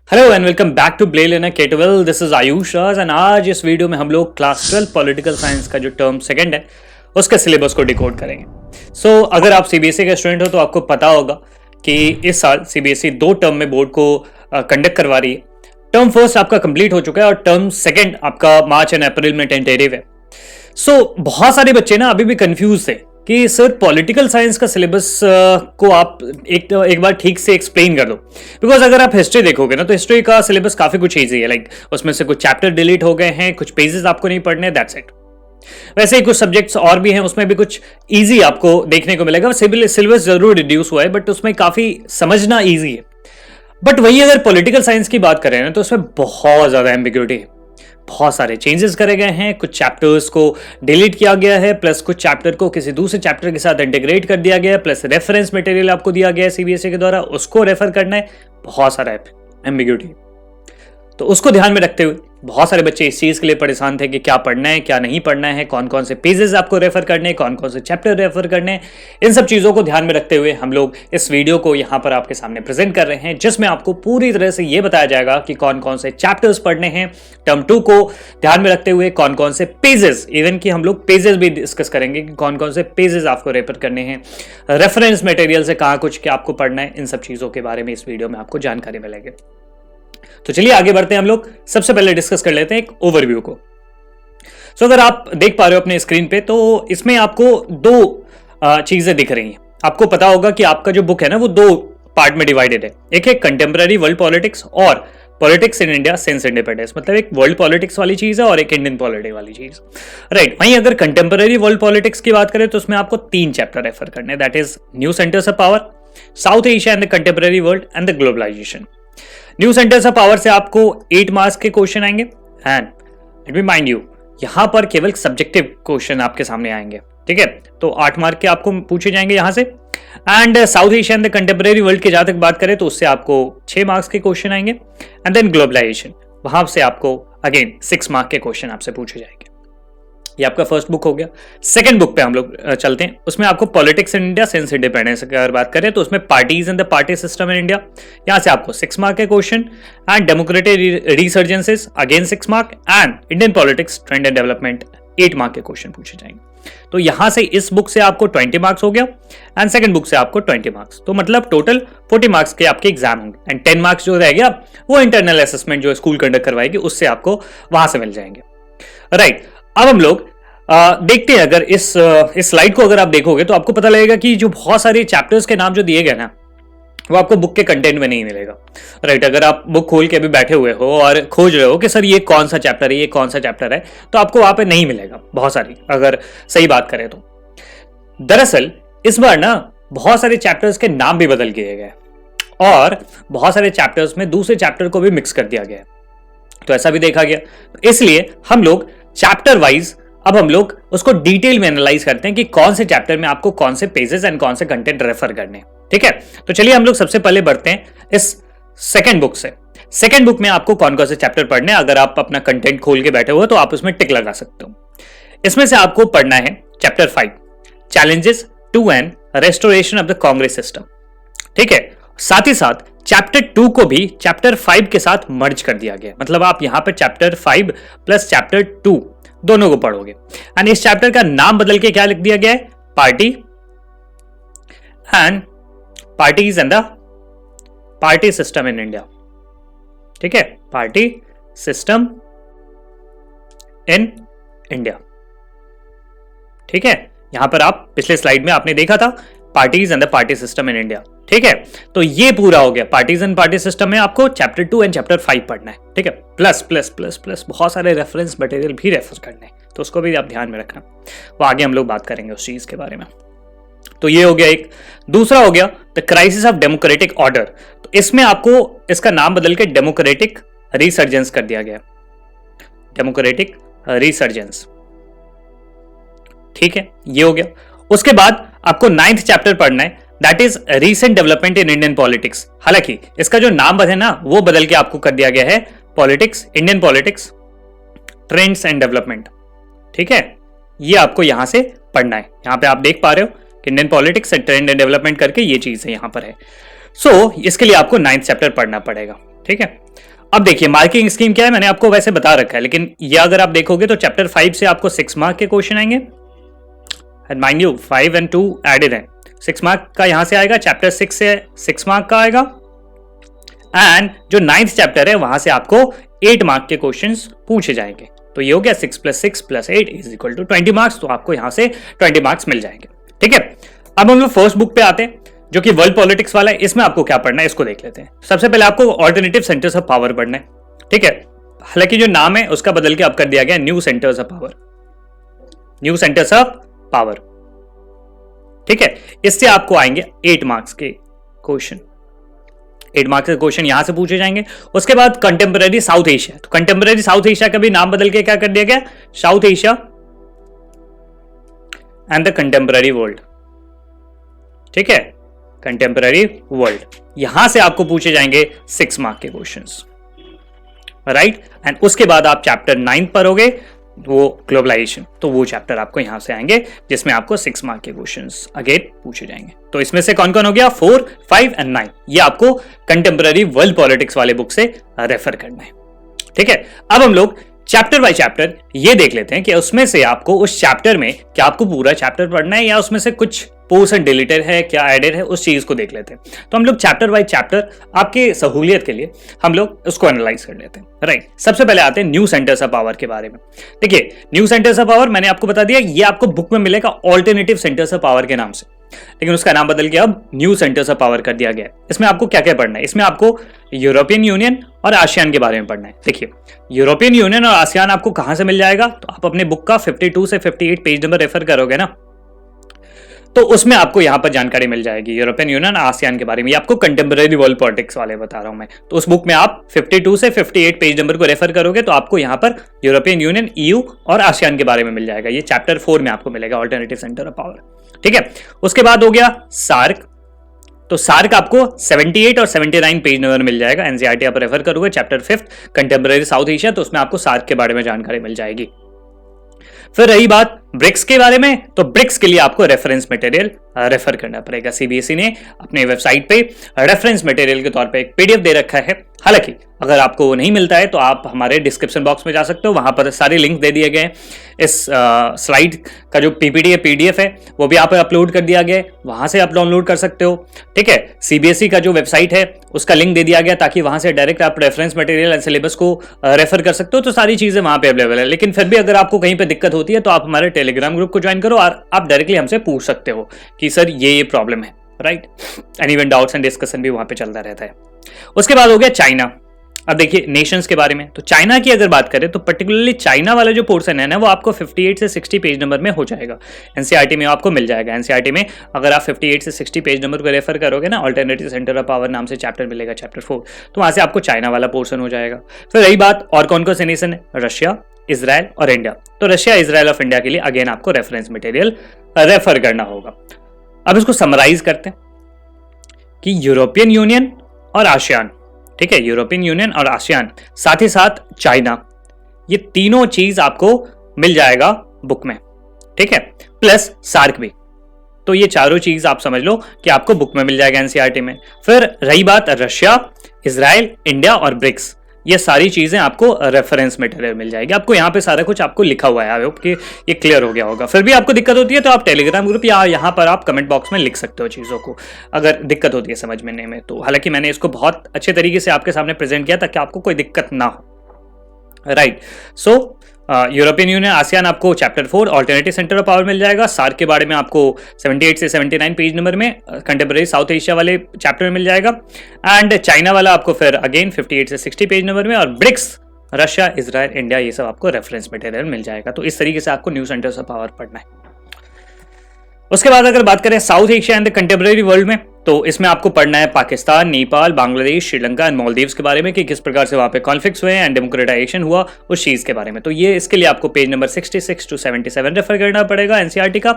Hello and welcome back to ब्ले learner K12। This is Ayush Raj and आज इस video में हम लोग क्लास 12 पॉलिटिकल साइंस का जो टर्म सेकंड है उसके सिलेबस को डिकोड करेंगे। सो अगर आप सीबीएसई के स्टूडेंट हो तो आपको पता होगा कि इस साल सीबीएसई दो टर्म में बोर्ड को कंडक्ट करवा रही है। टर्म फर्स्ट आपका कंप्लीट हो चुका है और टर्म सेकंड आपका मार्च एंड अप्रैल में टेंटेटिव है। सो बहुत सारे बच्चे ना अभी भी कंफ्यूज थे कि सर पॉलिटिकल साइंस का सिलेबस को आप एक बार ठीक से एक्सप्लेन कर दो। बिकॉज अगर आप हिस्ट्री देखोगे ना तो हिस्ट्री का सिलेबस काफी कुछ ईजी है। लाइक उसमें से कुछ चैप्टर डिलीट हो गए हैं, कुछ पेजेस आपको नहीं पढ़ने, दैट्स इट। वैसे ही कुछ सब्जेक्ट्स और भी हैं, उसमें भी कुछ इजी आपको देखने को मिलेगा। सिलेबस जरूर रिड्यूस हुआ है बट उसमें काफी समझना ईजी है। बट वही अगर पॉलिटिकल साइंस की बात करें ना तो उसमें बहुत ज्यादा एम्बिग्युइटी है। बहुत सारे चेंजेस करे गए हैं, कुछ चैप्टर्स को डिलीट किया गया है, प्लस कुछ चैप्टर को किसी दूसरे चैप्टर के साथ इंटीग्रेट कर दिया गया है, प्लस रेफरेंस मटेरियल आपको दिया गया है सीबीएसई के द्वारा, उसको रेफर करना है। बहुत सारा एम्बिग्युइटी, तो उसको ध्यान में रखते हुए बहुत सारे बच्चे इस चीज के लिए परेशान थे कि क्या पढ़ना है क्या नहीं पढ़ना है, कौन कौन से पेजेस आपको रेफर करने हैं, कौन कौन से चैप्टर रेफर करने हैं। इन सब चीजों को ध्यान में रखते हुए हम लोग इस वीडियो को यहाँ पर आपके सामने प्रेजेंट कर रहे हैं, जिसमें आपको पूरी तरह से ये बताया जाएगा कि कौन कौन से चैप्टर्स पढ़ने हैं टर्म 2 को ध्यान में रखते हुए, कौन कौन से पेजेस, इवन कि हम लोग पेजेस भी डिस्कस करेंगे कि कौन कौन से पेजेस आपको रेफर करने हैं, रेफरेंस मटेरियल से कहाँ कुछ क्या आपको पढ़ना है। इन सब चीजों के बारे में इस वीडियो में आपको जानकारी मिलेगी। तो चलिए आगे बढ़ते हैं। हम लोग सबसे पहले डिस्कस कर लेते हैं एक ओवरव्यू को। सो अगर आप देख पा रहे हो अपने स्क्रीन पे तो इसमें आपको दो चीजें दिख रही हैं। आपको पता होगा कि आपका जो बुक है ना वो दो पार्ट में डिवाइडेड है। एक है कंटेम्पररी वर्ल्ड पॉलिटिक्स और politics in India since independence, मतलब एक वर्ल्ड पॉलिटिक्स वाली चीज है और एक इंडियन पॉलिटिक्स वाली चीज, राइट। वहीं अगर कंटेम्पररी वर्ल्ड पॉलिटिक्स की बात करें तो उसमें आपको 3 चैप्टर रेफर करने हैं, that is new centres of power, South Asia and the contemporary world and the globalisation. New centres of power से आपको 8 मार्क्स के क्वेश्चन आएंगे and let me mind you यहां पर केवल सब्जेक्टिव क्वेश्चन आपके सामने आएंगे, ठीक है। तो 8 मार्क के आपको पूछे जाएंगे यहां से। And south Asia and the contemporary world की जहां तक बात करें तो उससे आपको 6 मार्क्स के क्वेश्चन आएंगे एंड देन ग्लोबलाइजेशन, वहां से आपको अगेन 6 मार्क के क्वेश्चन आपसे पूछे जाएंगे। ये आपका फर्स्ट बुक हो गया। सेकंड बुक पे हम लोग चलते हैं। उसमें आपको politics in India since independence की अगर बात करें तो उसमें parties in the party system in India, यहां से आपको 6 मार्क के question and democratic resurgences again 6 mark and Indian politics trend and development 8 mark के क्वेश्चन पूछे जाएंगे। तो यहां से इस बुक से आपको 20 मार्क्स हो गया एंड सेकंड बुक से आपको 20 मार्क्स, तो मतलब टोटल 40 मार्क्स के आपके एग्जाम होंगे एंड 10 मार्क्स जो रह गया वो इंटरनल असेसमेंट जो स्कूल कंडक्ट करवाएगी उससे आपको वहां से मिल जाएंगे, राइट। अब हम लोग देखते हैं, अगर इस स्लाइड को अगर आप देखोगे तो आपको पता लगेगा कि जो बहुत सारे चैप्टर्स के नाम जो दिए गए ना वो आपको बुक के कंटेंट में नहीं मिलेगा, राइट। अगर आप बुक खोल के अभी बैठे हुए हो और खोज रहे हो कि सर ये कौन सा चैप्टर है, ये कौन सा चैप्टर है, तो आपको वहां पे नहीं मिलेगा बहुत सारी, अगर सही बात करें तो। दरअसल इस बार ना बहुत सारे चैप्टर्स के नाम भी बदल दिए गए और बहुत सारे चैप्टर्स में दूसरे चैप्टर को भी मिक्स कर दिया गया, तो ऐसा भी देखा गया। इसलिए हम लोग चैप्टर वाइज अब हम लोग उसको डिटेल में एनालाइज करते हैं कि कौन से चैप्टर में आपको कौन से पेजेस एंड कौन से कंटेंट रेफर करने हैं, ठीक है। तो चलिए हम लोग सबसे पहले बढ़ते हैं इस सेकंड बुक से। सेकंड बुक में आपको कौन कौन से चैप्टर पढ़ने हैं, अगर आप अपना कंटेंट खोल के बैठे हो तो आप उसमें टिक लगा सकते हो। इसमें से आपको पढ़ना है chapter 5 challenges to and restoration of the Congress system, ठीक है। साथ ही साथ चैप्टर 2 को भी चैप्टर 5 के साथ मर्ज कर दिया गया, मतलब आप यहां पर चैप्टर 5 प्लस चैप्टर 2 दोनों को पढ़ोगे एंड इस चैप्टर का नाम बदल के क्या लिख दिया गया है, party and parties and the party system in India, ठीक है। पार्टी सिस्टम इन इंडिया, ठीक है। यहां पर आप पिछले स्लाइड में आपने देखा था parties and the party system in India, ठीक है। तो ये पूरा हो गया। पार्टीज एंड पार्टी सिस्टम में आपको चैप्टर 2 एंड चैप्टर 5 पढ़ना है, ठीक है। प्लस प्लस प्लस प्लस बहुत सारे रेफरेंस मटेरियल भी रेफर करने हैं, तो उसको भी आप ध्यान में रखना, वो आगे हम लोग बात करेंगे उस चीज के बारे में। तो ये हो गया एक। दूसरा हो गया the crisis of democratic order, तो इसमें आपको इसका नाम बदल के डेमोक्रेटिक रिसर्जेंस कर दिया गया, डेमोक्रेटिक रिसर्जेंस, ठीक है। ये हो गया। उसके बाद आपको 9th चैप्टर पढ़ना है, that is recent development in Indian politics. हालांकि इसका जो नाम है ना वो बदल के आपको कर दिया गया है politics, Indian politics trends and development, ठीक है। ये आपको यहां से पढ़ना है। यहां पे आप देख पा रहे हो कि Indian politics and trend and development करके ये चीज है यहां पर है। सो इसके लिए आपको 9th चैप्टर पढ़ना पड़ेगा, ठीक है। अब देखिए मार्किंग स्कीम क्या है, मैंने आपको वैसे बता रखा है, लेकिन ये अगर आप देखोगे तो चैप्टर 5 से आपको 6 मार्क के क्वेश्चन आएंगे। एंड माइंड यू 5 और 2 एडेड है, 6 मार्क का यहां से आएगा, चैप्टर 6 से 6 मार्क का आएगा। एंड जो 9th चैप्टर है वहां से आपको 8 मार्क के क्वेश्चंस पूछे जाएंगे। तो ये हो गया 6 + 6 + 8 = 20 मार्क्स। तो आपको यहां से 20 मार्क्स मिल जाएंगे। ठीक है, अब हम लोग फर्स्ट बुक पे आते हैं जो कि वर्ल्ड पॉलिटिक्स वाला है। इसमें आपको क्या पढ़ना है इसको देख लेते हैं। सबसे पहले आपको ऑल्टरनेटिव सेंटर्स ऑफ पावर पढ़ना है। ठीक है, हालांकि जो नाम है उसका बदल के अब कर दिया गया new centres of power, new centres of power. ठीक है, इससे आपको आएंगे 8 मार्क्स के क्वेश्चन, 8 मार्क्स के क्वेश्चन यहां से पूछे जाएंगे। उसके बाद कंटेम्पररी साउथ एशिया, तो कंटेम्पररी साउथ एशिया का भी नाम बदल के क्या कर दिया गया, south Asia and the contemporary world. ठीक है, कंटेम्पररी वर्ल्ड, यहां से आपको पूछे जाएंगे 6 मार्क के क्वेश्चंस, राइट। एंड उसके बाद आप चैप्टर 9 पढ़ोगे, वो ग्लोबलाइजेशन, तो वो चैप्टर आपको यहां से आएंगे जिसमें आपको 6 मार्क के क्वेश्चंस अगेन पूछे जाएंगे। तो इसमें से कौन कौन हो गया, 4, 5 एंड 9, ये आपको कंटेम्पररी वर्ल्ड पॉलिटिक्स वाले बुक से रेफर करना है। ठीक है, अब हम लोग चैप्टर बाय चैप्टर ये देख लेते हैं कि उसमें से आपको उस चैप्टर में क्या आपको पूरा चैप्टर पढ़ना है या उसमें से कुछ पोर्शन डिलीटेड है, क्या एडेड है, उस चीज को देख लेते हैं। तो हम लोग चैप्टर बाय चैप्टर आपके सहूलियत के लिए हम लोग उसको एनालाइज कर लेते हैं, राइट। सबसे पहले आते हैं न्यू सेंटर्स ऑफ पावर के बारे में। देखिए न्यू सेंटर्स ऑफ पावर मैंने आपको बता दिया, ये आपको बुक में मिलेगा ऑल्टरनेटिव सेंटर्स ऑफ पावर के नाम से, लेकिन उसका नाम बदल के अब न्यू सेंटर्स ऑफ पावर कर दिया गया है। इसमें आपको क्या क्या पढ़ना है, इसमें आपको यूरोपियन यूनियन और आसियान के बारे में पढ़ना है। देखिए यूरोपियन यूनियन और आसियान आपको कहां से मिल जाएगा, तो आप अपने बुक का 52 से 58 पेज नंबर रेफर करोगे ना, तो उसमें आपको यहां पर जानकारी मिल जाएगी यूरोपियन यूनियन आसियान के बारे में। ये आपको कंटेम्पररी वर्ल्ड पॉलिटिक्स वाले बता रहा हूं मैं। तो उस बुक में आप 52 से 58 पेज नंबर को रेफर करोगे तो आपको यहां पर यूरोपियन यूनियन, EU और आसियान के बारे में मिल जाएगा। ये चैप्टर 4 में आपको मिलेगा, ऑल्टरनेटिव सेंटर ऑफ पावर। ठीक है, उसके बाद हो गया सार्क, तो सार्क आपको 78 और 79 पेज नंबर मिल जाएगा। एनसीईआरटी आप रेफर करोगे, चैप्टर 5 कंटेम्पररी साउथ एशिया, तो उसमें आपको सार्क के बारे में जानकारी मिल जाएगी। फिर रही बात ब्रिक्स के बारे में, तो ब्रिक्स के लिए आपको रेफरेंस मटेरियल रेफर करना पड़ेगा। सीबीएसई ने अपने वेबसाइट पे रेफरेंस मटेरियल के तौर पे एक पीडीएफ दे रखा है। हालांकि अगर आपको नहीं मिलता है तो आप हमारे डिस्क्रिप्शन बॉक्स में जा सकते हो, वहां पर सारे लिंक दे दिए गए हैं। इस स्लाइड का जो पीपीटी है, पीडीएफ है, वो भी आप अपलोड कर दिया गया है, वहां से आप डाउनलोड कर सकते हो। ठीक है, सीबीएसई का जो वेबसाइट है उसका लिंक दे दिया गया ताकि वहां से डायरेक्ट आप रेफरेंस मटेरियल एंड सिलेबस को रेफर कर सकते हो। तो सारी चीजें वहां पे अवेलेबल है। लेकिन फिर भी अगर आपको कहीं पे दिक्कत होती है तो आप हमारे टेलीग्राम ग्रुप को ज्वाइन करो और आप डायरेक्टली हमसे पूछ सकते हो कि सर ये प्रॉब्लम है, right. And even doubts and discussion भी वहां पे चलता रहता है। उसके बाद हो गया चाइना। अब देखिए नेशंस के बारे में, तो चाइना की अगर बात करें तो पर्टिकुलरली चाइना वाला जो पोर्शन है ना, वो आपको 58 से 60 पेज नंबर में हो जाएगा। एनसीईआरटी में आपको मिल जाएगा। एनसीईआरटी में अगर आप 58 से 60 पेज नंबर को रेफर करोगे ना, ऑल्टरनेटिव सेंटर ऑफ पावर नाम से चैप्टर मिलेगा, चैप्टर 4, तो वहां से आपको चाइना वाला पोर्शन हो जाएगा। फिर रही बात और कौन कौन से नेशन है, रशिया, इजराइल और इंडिया। तो रशिया, इजराइल और इंडिया के लिए अगेन आपको रेफरेंस मटेरियल रेफर करना होगा। अब इसको समराइज करते हैं कि यूरोपियन यूनियन और आसियान, ठीक है, यूरोपियन यूनियन और आसियान, साथ ही साथ चाइना, ये तीनों चीज आपको मिल जाएगा बुक में। ठीक है, प्लस सार्क भी। तो ये चारों चीज आप समझ लो कि आपको बुक में मिल जाएगा एनसीईआरटी में। फिर रही बात रशिया, इजराइल, इंडिया और ब्रिक्स, ये सारी चीजें आपको रेफरेंस मटेरियल मिल जाएगी। आपको यहाँ पे सारा कुछ आपको लिखा हुआ है। आई होप कि ये क्लियर हो गया होगा। फिर भी आपको दिक्कत होती है तो आप टेलीग्राम ग्रुप या यहाँ पर आप कमेंट बॉक्स में लिख सकते हो चीज़ों को, अगर दिक्कत होती है समझने में। तो हालांकि मैंने इसको बहुत अच्छे तरीके से आपके सामने प्रेजेंट किया ताकि आपको कोई दिक्कत ना हो, right. So European Union, ASEAN आपको chapter 4 alternative centre of power मिल जाएगा। सार्क के बारे में आपको 78 से 79 पेज नंबर में कंटेम्पररी साउथ एशिया वाले चैप्टर में मिल जाएगा। एंड चाइना वाला आपको फिर अगेन 58 से 60 पेज नंबर में, और ब्रिक्स, रशिया, इजराइल, इंडिया, ये सब आपको रेफरेंस मटेरियल मिल जाएगा। तो इस तरीके से आपको न्यू सेंटर्स ऑफ पावर पढ़ना है। उसके बाद अगर बात करें south Asia and the contemporary world में, तो इसमें आपको पढ़ना है पाकिस्तान, नेपाल, बांग्लादेश, श्रीलंका एंड मालदीव्स के बारे में कि किस प्रकार से वहां पे कॉन्फ्लिक्ट्स हुए एंड डेमोक्रेटाइजेशन हुआ, उस चीज के बारे में। तो ये इसके लिए आपको पेज नंबर 66 to 77 रेफर करना पड़ेगा एनसीईआरटी का।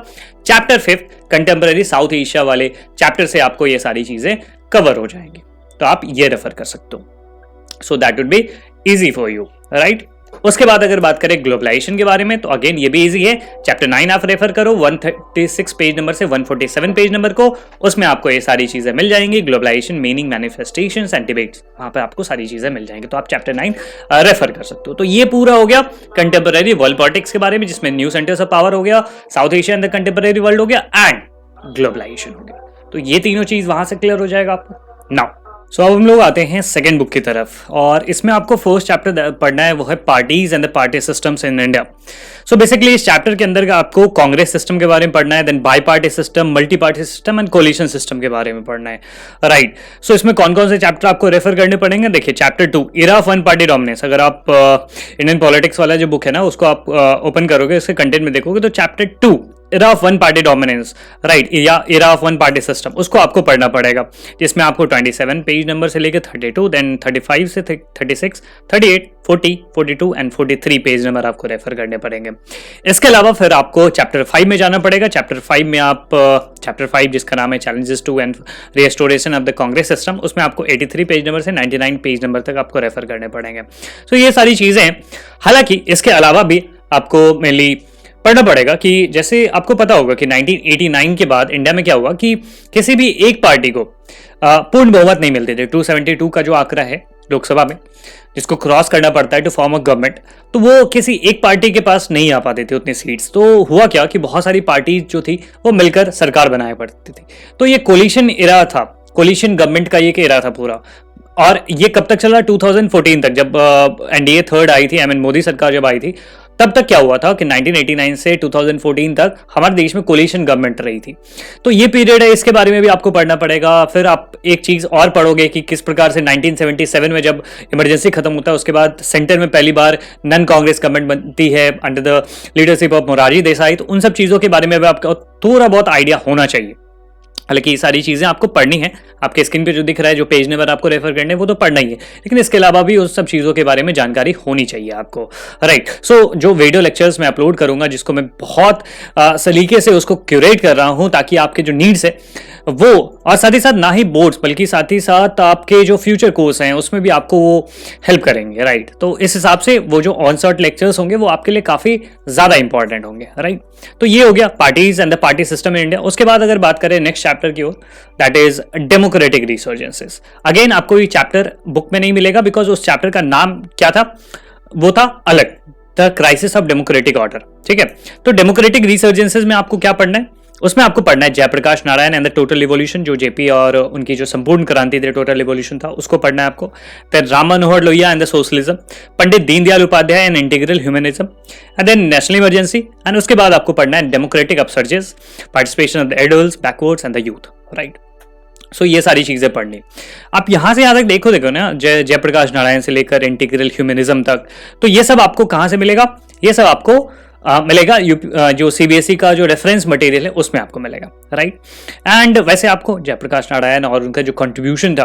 चैप्टर 5 कंटेम्पररी साउथ एशिया वाले चैप्टर से आपको ये सारी चीजें कवर हो जाएंगी, तो आप ये रेफर कर सकते हो। So that would be easy for you, right. उसके बाद अगर बात करें ग्लोबलाइजेशन के बारे में तो अगेन ये भी इजी है, चैप्टर 9 आप रेफर करो 136 पेज नंबर से 147 पेज नंबर को, उसमें आपको ये सारी चीजें मिल जाएंगी, globalisation meaning, manifestations and debates, वहां पे आपको सारी चीजें मिल जाएंगी, तो आप चैप्टर 9 रेफर कर सकते हो। तो ये पूरा हो गया कंटेम्पररी वर्ल्ड पॉलिटिक्स के बारे में, जिसमें न्यू सेंटर्स ऑफ पावर हो गया, south Asia and the contemporary world हो गया, एंड ग्लोबलाइजेशन हो गया। तो ये तीनों चीज वहां से क्लियर हो जाएगा आपको। नाउ सो अब हम लोग आते हैं सेकंड बुक की तरफ, और इसमें आपको फर्स्ट चैप्टर पढ़ना है, वो है parties and the party systems in India. So basically इस चैप्टर के अंदर आपको कांग्रेस सिस्टम के बारे में पढ़ना है, then bi party system, multi party system and coalition system के बारे में पढ़ना है, राइट। सो इसमें कौन कौन से चैप्टर आपको रेफर करने पड़ेंगे, देखिए chapter 2 era of one party dominance, अगर आप इंडियन पॉलिटिक्स वाला जो बुक है ना उसको आप ओपन करोगे, उसके कंटेंट में देखोगे तो chapter 2 era of one party dominance, right, या era of one party system, उसको आपको पढ़ना पड़ेगा, जिसमें आपको 27 पेज नंबर से लेकर 32, देन 35 से 36, 38, 40, 42 एंड 43 पेज नंबर आपको रेफर करने पड़ेंगे। इसके अलावा फिर आपको चैप्टर 5 में जाना पड़ेगा। चैप्टर 5 में आप चैप्टर 5 जिसका नाम है challenges to and restoration of the Congress system, उसमें आपको 83 पेज नंबर से 99 पेज नंबर तक आपको रेफर करने पड़ेंगे। तो ये सारी चीजें हैं। हालांकि इसके अलावा भी आपको मेनली पढ़ना पड़ेगा कि जैसे आपको पता होगा कि 1989 के बाद इंडिया में क्या हुआ कि किसी भी एक पार्टी को पूर्ण बहुमत नहीं मिलते थे। 272 का जो आंकड़ा है लोकसभा में, जिसको क्रॉस करना पड़ता है टू फॉर्म अ गवर्नमेंट, तो वो किसी एक पार्टी के पास नहीं आ पाते थे उतनी सीट्स। तो हुआ क्या कि बहुत सारी पार्टी जो थी वो मिलकर सरकार बनाया पड़ती थी। तो ये कोलिशन इरा था, कोलिशन गवर्नमेंट का ये इरा था पूरा। और ये कब तक चला, 2014 तक, जब एनडीए थर्ड आई थी, मोदी सरकार जब आई थी, तब तक क्या हुआ था कि 1989 से 2014 तक हमारे देश में कोलिशन गवर्नमेंट रही थी। तो ये पीरियड है, इसके बारे में भी आपको पढ़ना पड़ेगा। फिर आप एक चीज और पढ़ोगे कि किस प्रकार से 1977 में जब इमरजेंसी खत्म होता है उसके बाद सेंटर में पहली बार नॉन कांग्रेस गवर्नमेंट बनती है under the leadership of Morarji Desai. तो उन सब चीजों के बारे में भी आपको थोड़ा बहुत आइडिया होना चाहिए। हालांकि ये सारी चीजें आपको पढ़नी है, आपके स्क्रीन पे जो दिख रहा है, जो पेज नंबर आपको रेफर करने वो तो पढ़ना ही है, लेकिन इसके अलावा भी उस सब चीजों के बारे में जानकारी होनी चाहिए आपको, राइट। सो जो वीडियो लेक्चर्स मैं अपलोड करूंगा, जिसको मैं बहुत सलीके से उसको क्यूरेट कर रहा हूं ताकि आपके जो नीड्स है वो, और साथ ही साथ ना ही बोर्ड्स बल्कि साथ ही साथ आपके जो फ्यूचर कोर्स हैं उसमें भी आपको वो हेल्प करेंगे, राइट। तो इस हिसाब से वो जो ऑन शॉट लेक्चर्स होंगे वो आपके लिए काफी ज्यादा इंपॉर्टेंट होंगे, राइट। तो ये हो गया parties and the party system in India. उसके बाद अगर बात करें नेक्स्ट चैप्टर की ओर, that is democratic resurgences. Again आपको ये चैप्टर बुक में नहीं मिलेगा, बिकॉज उस चैप्टर का नाम क्या था, वो था अलग, the crisis of democratic order, ठीक है। तो डेमोक्रेटिक रिसर्जेंसेस में आपको क्या पढ़ना है, उसमें आपको पढ़ना है Jayaprakash Narayan and the total revolution, जो जेपी और उनकी जो संपूर्ण क्रांति थी, टोटल रिवॉल्यूशन था, उसको पढ़ना है आपको। फिर Ram Manohar Lohia and the socialism, Pandit Deendayal Upadhyay and integral humanism, and then national emergency, and उसके बाद आपको पढ़ना है democratic upsurges, participation of the adults, backwards and the youth, right. So ये सारी चीजें पढ़नी। आप यहां से यहां तक देखो ना, जयप्रकाश नारायण से लेकर इंटीग्रल ह्यूमनिज्म तक, तो ये सब आपको कहां से मिलेगा, ये सब आपको मिलेगा जो सीबीएसई का जो रेफरेंस मटेरियल है उसमें आपको मिलेगा, राइट। एंड वैसे आपको जयप्रकाश नारायण और उनका जो कंट्रीब्यूशन था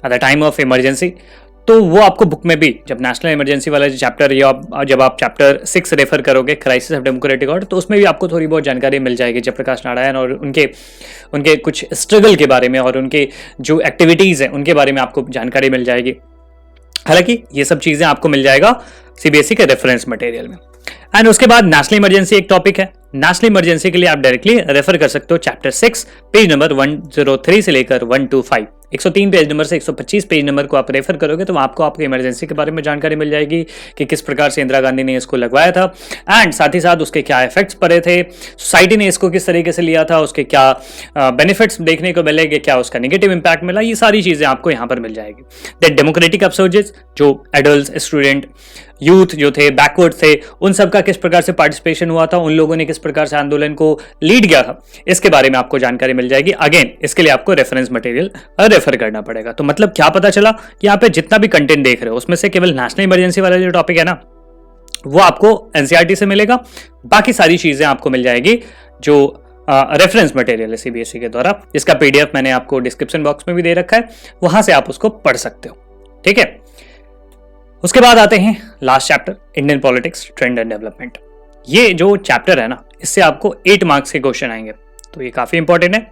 at the time of emergency, तो वो आपको बुक में भी, जब नेशनल इमरजेंसी वाला जो चैप्टर, या जब आप चैप्टर 6 रेफर करोगे क्राइसिस ऑफ डेमोक्रेटिक ऑर्डर, तो उसमें भी आपको थोड़ी बहुत जानकारी मिल जाएगी जयप्रकाश नारायण और उनके कुछ स्ट्रगल के बारे में, और उनके जो एक्टिविटीज़ हैं उनके बारे में आपको जानकारी मिल जाएगी। हालांकि ये सब चीज़ें आपको मिल जाएगा सीबीएसई के रेफरेंस मटेरियल में। एंड उसके बाद नेशनल इमरजेंसी एक टॉपिक है। नेशनल इमरजेंसी के लिए आप डायरेक्टली रेफर कर सकते हो चैप्टर 6 पेज नंबर 103 से लेकर 125, 103 पेज नंबर से 125 पेज नंबर को आप रेफर करोगे तो आपको आपके इमरजेंसी के बारे में जानकारी मिल जाएगी कि किस प्रकार से इंदिरा गांधी ने इसको लगवाया था, एंड साथ ही साथ उसके क्या इफेक्ट्स पड़े थे, सोसाइटी ने इसको किस तरीके से लिया था, उसके क्या बेनिफिट्स देखने को मिलेंगे, क्या उसका नेगेटिव इंपैक्ट मिला, ये सारी चीजें आपको यहाँ पर मिल जाएगी। दैट डेमोक्रेटिक अपसर्जेस, जो एडल्ट, स्टूडेंट, यूथ जो थे, बैकवर्ड थे, उन सब का किस प्रकार से पार्टिसिपेशन हुआ था, उन लोगों ने किस प्रकार से आंदोलन को लीड किया था, इसके बारे में आपको जानकारी मिल जाएगी। अगेन इसके लिए आपको रेफरेंस मटेरियल रेफर करना पड़ेगा। तो मतलब क्या पता चला कि यहाँ पे जितना भी कंटेंट देख रहे हो उसमें से केवल नेशनल इमरजेंसी वाला जो टॉपिक है ना वो आपको एनसीईआरटी से मिलेगा, बाकी सारी चीजें आपको मिल जाएगी जो रेफरेंस मटेरियल है सीबीएसई के द्वारा, जिसका पीडीएफ मैंने आपको डिस्क्रिप्शन बॉक्स में भी दे रखा है, वहां से आप उसको पढ़ सकते हो, ठीक है। उसके बाद आते हैं last chapter, Indian politics, trend and development. ये जो चैप्टर है ना, इससे आपको 8 मार्क्स के क्वेश्चन आएंगे, तो ये काफी इंपॉर्टेंट है।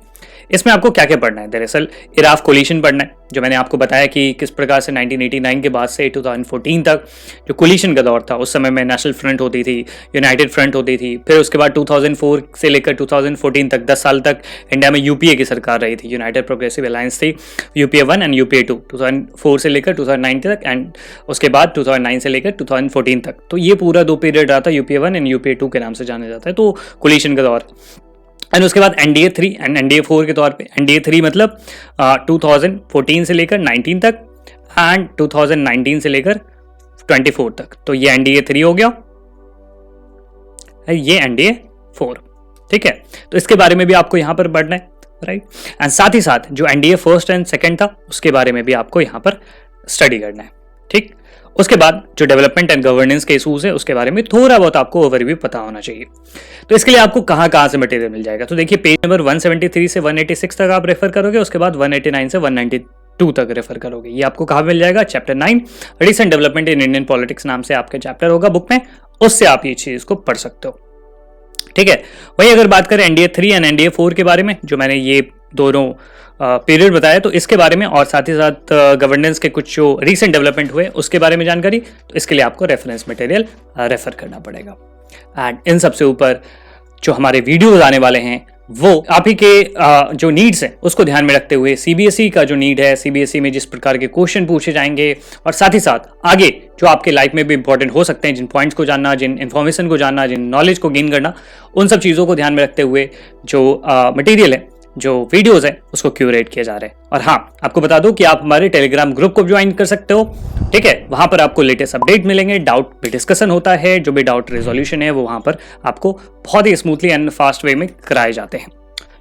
इसमें आपको क्या क्या पढ़ना है, दरअसल इराफ कोलिशन पढ़ना है, जो मैंने आपको बताया कि किस प्रकार से 1989 के बाद से 2014 तक जो कोलिशन का दौर था, उस समय में नेशनल फ्रंट होती थी, यूनाइटेड फ्रंट होती थी। फिर उसके बाद 2004 से लेकर 2014 तक 10 साल तक इंडिया में यूपीए की सरकार रही थी, यूनाइटेड प्रोग्रेसिव अलायंस थी, यूपीए 1 एंड यूपीए 2, 2004 से लेकर 2009 तक, एंड उसके बाद 2009 से लेकर 2014 तक। तो ये पूरा 2 पीरियड रहा था, यूपीए 1 एंड यूपीए 2 के नाम से जाना जाता है, तो कोलिशन का दौर। एंड उसके बाद एनडीए 3 एंड एनडीए 4 के तौर पे, एनडीए 3 मतलब 2014 से लेकर 19 तक एंड 2019 से लेकर 24 तक, तो ये एनडीए 3 हो गया, ये एनडीए 4, ठीक है। तो इसके बारे में भी आपको यहां पर पढ़ना है, राइट। एंड साथ ही साथ जो एनडीए फर्स्ट एंड सेकंड था, उसके बारे में भी आपको यहां पर स्टडी करना है, ठीक। उसके बाद जो डेवलपमेंट एंड गवर्नेंस के इशूज है, उसके बारे में थोड़ा बहुत आपको ओवरव्यू पता होना चाहिए। तो इसके लिए आपको कहां से मटेरियल मिल जाएगा, तो देखिए पेज नंबर 173 से 186 तक आप रेफर करोगे, उसके बाद 189 से 192 तक रेफर करोगे। ये आपको कहां मिल जाएगा, chapter 9 recent development in Indian politics नाम से आपके चैप्टर होगा बुक में, उससे आप ये चीज को पढ़ सकते हो, ठीक है। वही अगर बात करें एनडीए 3 एंड एनडीए 4 के बारे में, जो मैंने ये दोनों पीरियड बताया, तो इसके बारे में और साथ ही साथ गवर्नेंस के कुछ जो रीसेंट डेवलपमेंट हुए उसके बारे में जानकारी, तो इसके लिए आपको रेफरेंस मटेरियल रेफर करना पड़ेगा। एंड इन सबसे ऊपर जो हमारे वीडियोज आने वाले हैं, वो आप ही के जो नीड्स हैं उसको ध्यान में रखते हुए, सीबीएसई का जो नीड है, सीबीएसई में जिस प्रकार के क्वेश्चन पूछे जाएंगे, और साथ ही साथ आगे जो आपके लाइफ में भी इंपॉर्टेंट हो सकते हैं, जिन पॉइंट्स को जानना, जिन इन्फॉर्मेशन को जानना, जिन नॉलेज को गेन करना, उन सब चीज़ों को ध्यान में रखते हुए जो मटेरियल है, जो वीडियोस है, उसको क्यूरेट किया जा रहा है। और हाँ, आपको बता दूं कि आप हमारे टेलीग्राम ग्रुप को ज्वाइन कर सकते हो, ठीक है। वहां पर आपको लेटेस्ट अपडेट मिलेंगे, डाउट भी डिस्कशन होता है, जो भी डाउट रेजोल्यूशन है वो वहां पर आपको बहुत ही स्मूथली एंड फास्ट वे में कराए जाते हैं,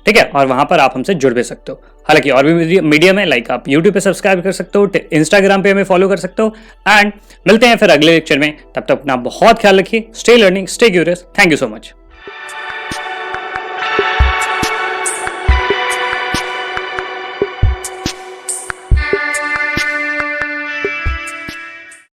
ठीक है। और वहां पर आप हमसे जुड़ भी सकते हो। हालांकि और भी मीडियम है, लाइक आप यूट्यूब पे सब्सक्राइब कर सकते हो, इंस्टाग्राम पे हमें फॉलो कर सकते हो। एंड मिलते हैं फिर अगले लेक्चर में, तब तक अपना बहुत ख्याल रखिए। Stay learning, stay curious. Thank you so much.